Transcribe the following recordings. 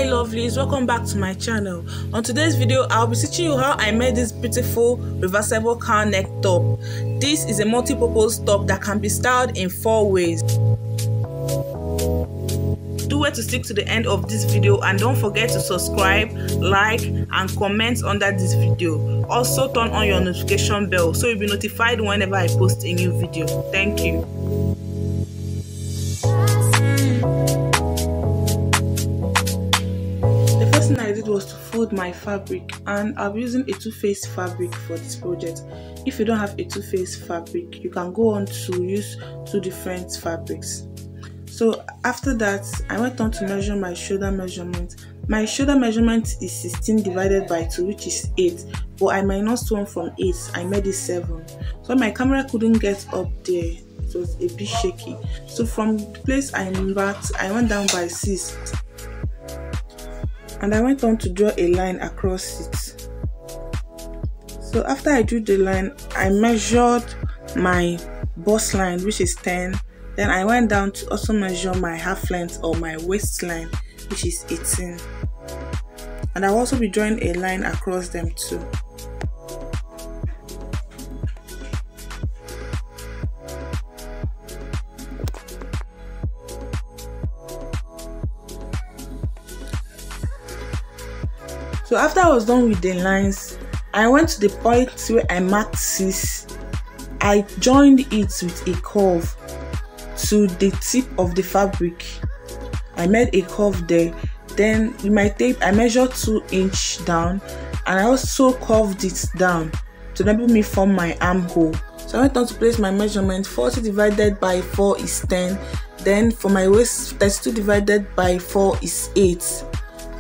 Hi lovelies, welcome back to my channel. On today's video I'll be teaching you how I made this beautiful reversible cowl neck top. This is a multi-purpose top that can be styled in 4 ways. Do well to stick to the end of this video and don't forget to subscribe, like and comment under this video. Also turn on your notification bell so you'll be notified whenever I post a new video. Thank you. I did was to fold my fabric, and I'll be using a two-faced fabric for this project. If you don't have a two-faced fabric, you can go on to use 2 different fabrics. So after that, I went on to measure my shoulder measurement. My shoulder measurement is 16 divided by 2, which is 8, but I minus 1 from 8. I made it 7. So my camera couldn't get up there, it was a bit shaky. So from the place I marked, I went down by 6. And I went on to draw a line across it. So after I drew the line, I measured my bust line, which is 10. Then I went down to also measure my half length or my waistline, which is 18. And I'll also be drawing a line across them too. So after I was done with the lines, I went to the point where I marked 6. I joined it with a curve to the tip of the fabric. I made a curve there. Then with my tape, I measured 2 inches down, and I also curved it down to enable me form my armhole. So I went on to place my measurement. 40 divided by 4 is 10. Then for my waist, 32 divided by 4 is 8.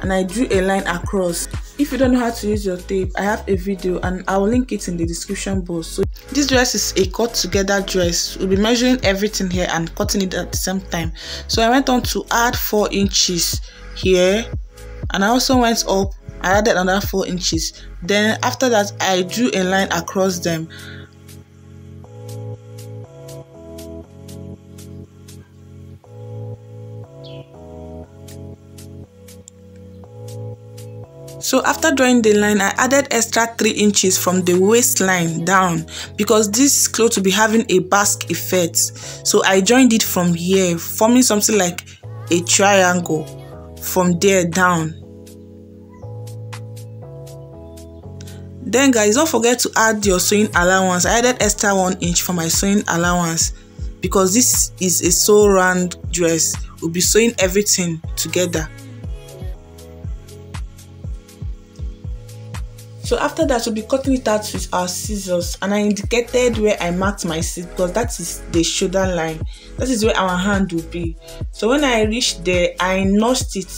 And I drew a line across. If you don't know how to use your tape, I have a video and I will link it in the description box. So this dress is a cut together dress. We'll be measuring everything here and cutting it at the same time. So I went on to add 4 inches here, and I also went up, I added another 4 inches. Then after that, I drew a line across them. So after drawing the line, I added extra 3 inches from the waistline down because this cloth will be having a basque effect. So I joined it from here, forming something like a triangle from there down. Then guys, don't forget to add your sewing allowance. I added extra 1 inch for my sewing allowance because this is a sew round dress. We'll be sewing everything together. So after that, we'll be cutting it out with our scissors, and I indicated where I marked my seat because that is the shoulder line. That is where our hand will be. So when I reached there, I notched it.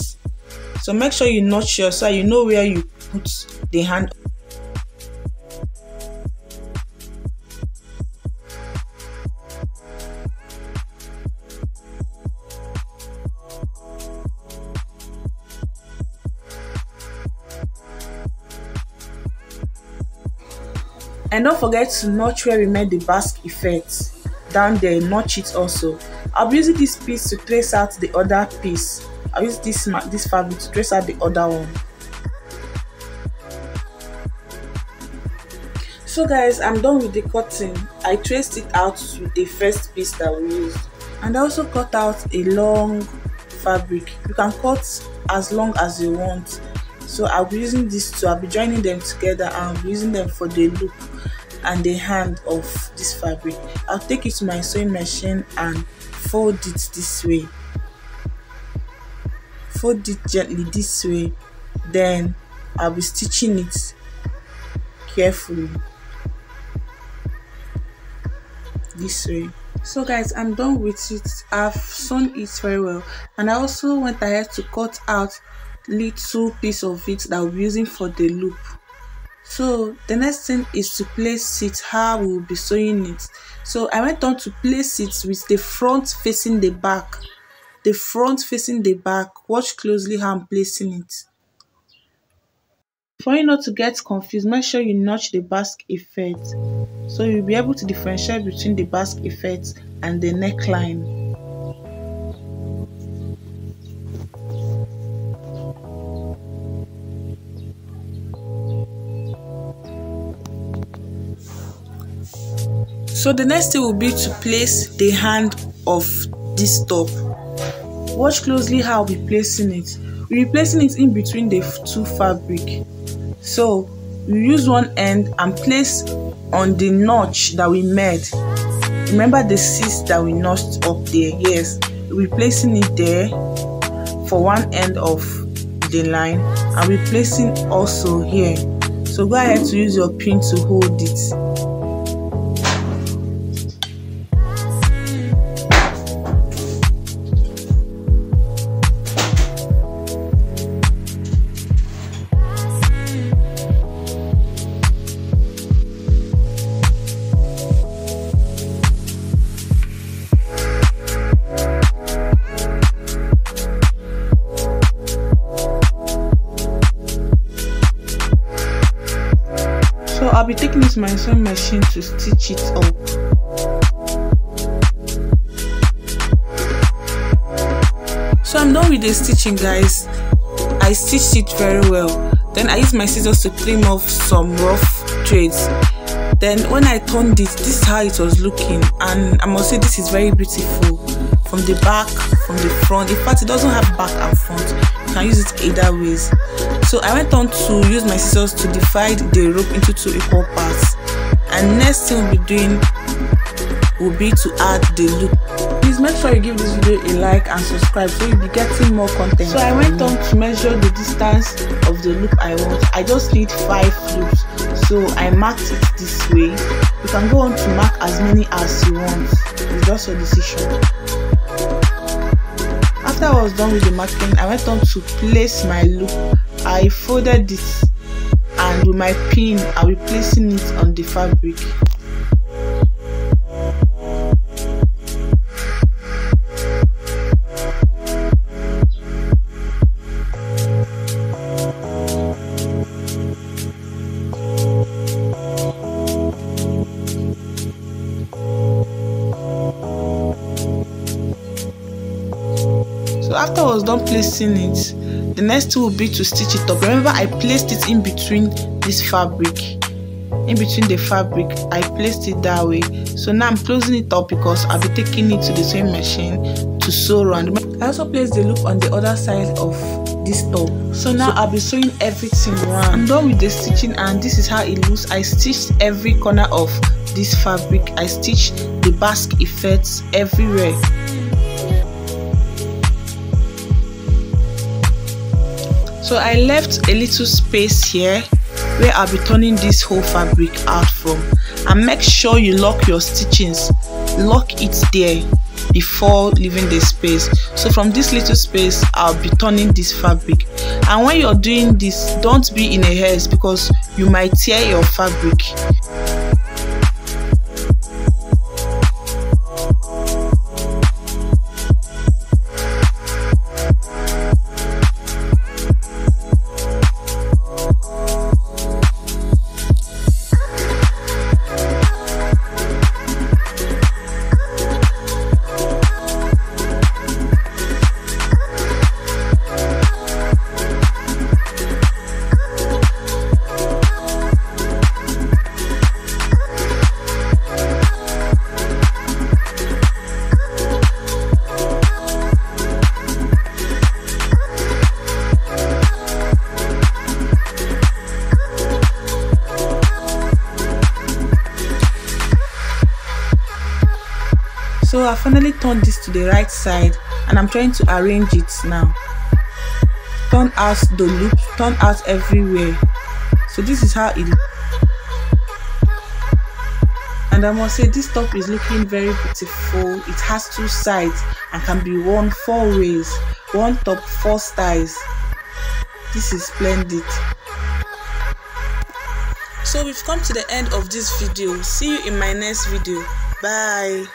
So make sure you notch yours so you know where you put the hand. And don't forget to notch where we made the basque effect. Down there, notch it also. I'll be using this piece to trace out the other piece. I'll use this fabric to trace out the other one. So guys, I'm done with the cutting. I traced it out with the first piece that we used. And I also cut out a long fabric. You can cut as long as you want. So I'll be using these two. I'll be joining them together and I'll be using them for the loop and the hand of this fabric. I'll take it to my sewing machine and fold it this way. Fold it gently this way. Then I'll be stitching it carefully this way. So guys, I'm done with it. I've sewn it very well, and I also went ahead to cut out little piece of it that we'll be using for the loop. So the next thing is to place it how we will be sewing it. So I went on to place it with the front facing the back. The front facing the back. Watch closely how I'm placing it. For you not to get confused, make sure you notch the basque effect so you'll be able to differentiate between the basque effect and the neckline. So the next thing will be to place the hand of this top. Watch closely how I'll be placing it. We'll be placing it in between the two fabric. So we use one end and place on the notch that we made. Remember the 6 that we notched up there? Yes, we're placing it there for one end of the line, and we're placing also here. So go ahead to use your pin to hold it. So I'll be taking this my sewing machine to stitch it up. So I'm done with the stitching, guys. I stitched it very well. Then I used my scissors to trim off some rough threads. Then when I turned it, this is how it was looking, and I must say this is very beautiful. From the back, from the front. In fact, it doesn't have back and front. You can use it either ways. So I went on to use my scissors to divide the rope into 2 equal parts. And next thing we'll be doing will be to add the loop. Please make sure you give this video a like and subscribe so you'll be getting more content. So I went on to measure the distance of the loop I want. I just need 5 loops. So I marked it this way. You can go on to mark as many as you want. It's just your decision. After I was done with the marking, I went on to place my loop. I folded it, and with my pin I'll be placing it on the fabric. So after I was done placing it, the next thing will be to stitch it up. Remember, I placed it in between this fabric. In between the fabric, I placed it that way. So now I'm closing it up because I'll be taking it to the sewing machine to sew around. I also placed the loop on the other side of this top. So now I'll be sewing everything around. I'm done with the stitching, and this is how it looks. I stitched every corner of this fabric. I stitched the basque effects everywhere. So I left a little space here where I'll be turning this whole fabric out from. And make sure you lock your stitchings. Lock it there before leaving the space. So from this little space, I'll be turning this fabric. And when you're doing this, don't be in a haste because you might tear your fabric. So I finally turned this to the right side, and I'm trying to arrange it now. Turn out the loop, turn out everywhere. So this is how it. And I must say this top is looking very beautiful. It has 2 sides and can be worn 4 ways. One top, 4 styles. This is splendid. So we've come to the end of this video. See you in my next video. Bye.